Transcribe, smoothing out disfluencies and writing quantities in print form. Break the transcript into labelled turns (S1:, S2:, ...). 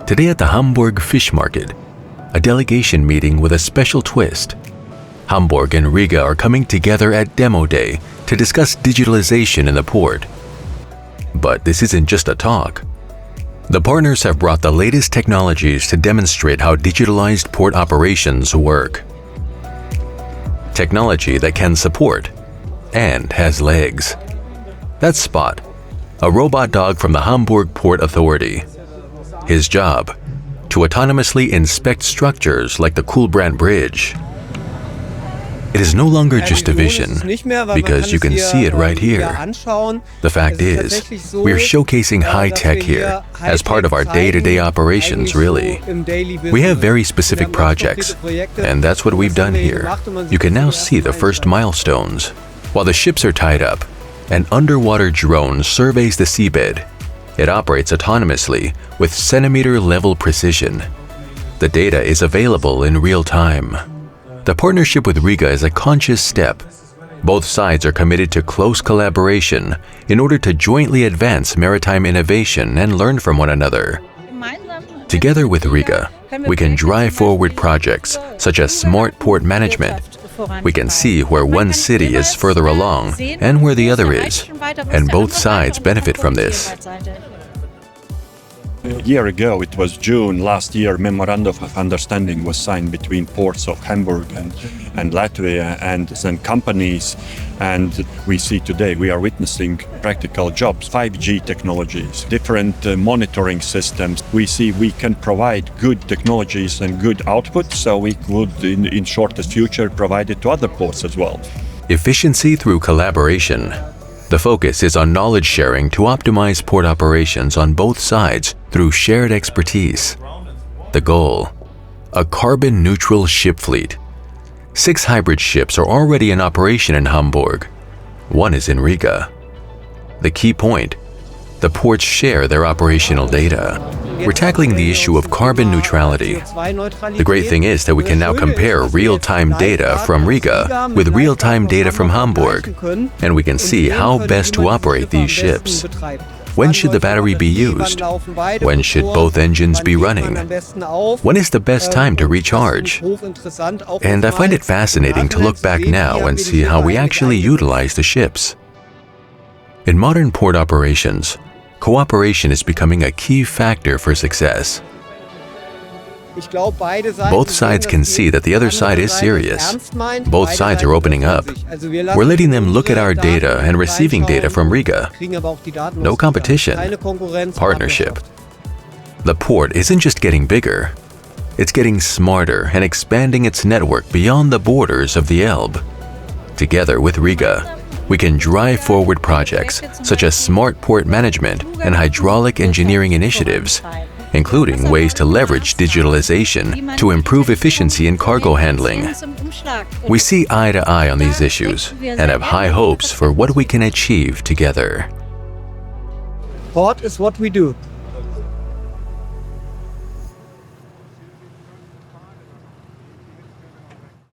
S1: Today at the Hamburg Fischmarkt, a delegation meeting with a special twist. Hamburg and Riga are coming together at Demo Day to discuss digitalization in the port. But this isn't just a talk. The partners have brought the latest technologies to demonstrate how digitalized port operations work. Technology that can support and has legs. That's Spot, a robot dog from the Hamburg Port Authority. His job, to autonomously inspect structures like the Kulbrand Bridge. It is no longer just a vision, because you can see it right here. The fact is, we are showcasing high-tech here, as part of our day-to-day operations, really. We have very specific projects, and that's what we've done here. You can now see the first milestones. While the ships are tied up, an underwater drone surveys the seabed. It operates autonomously with centimeter-level precision. The data is available in real time. The partnership with Riga is a conscious step. Both sides are committed to close collaboration in order to jointly advance maritime innovation and learn from one another. Together with Riga, we can drive forward projects such as smart port management. We can see where one city is further along and where the other is, and both sides benefit from this.
S2: A year ago, it was June last year, memorandum of understanding was signed between ports of Hamburg and Latvia and some companies. And we see today, we are witnessing practical jobs, 5G technologies, different monitoring systems. We see we can provide good technologies and good output, so we could, in shortest future, provide it to other ports as well.
S1: Efficiency through collaboration. The focus is on knowledge sharing to optimize port operations on both sides through shared expertise. The goal: a carbon-neutral ship fleet. 6 hybrid ships are already in operation in Hamburg. 1 is in Riga. The key point: the ports share their operational data. We're tackling the issue of carbon neutrality. The great thing is that we can now compare real-time data from Riga with real-time data from Hamburg, and we can see how best to operate these ships. When should the battery be used? When should both engines be running? When is the best time to recharge? And I find it fascinating to look back now and see how we actually utilize the ships. In modern port operations, cooperation is becoming a key factor for success. Both sides can see that the other side is serious. Both sides are opening up. We're letting them look at our data and receiving data from Riga. No competition, partnership. The port isn't just getting bigger, it's getting smarter and expanding its network beyond the borders of the Elbe. Together with Riga, we can drive forward projects such as smart port management and hydraulic engineering initiatives, including ways to leverage digitalization to improve efficiency in cargo handling. We see eye to eye on these issues and have high hopes for what we can achieve together.
S3: Port is what we do.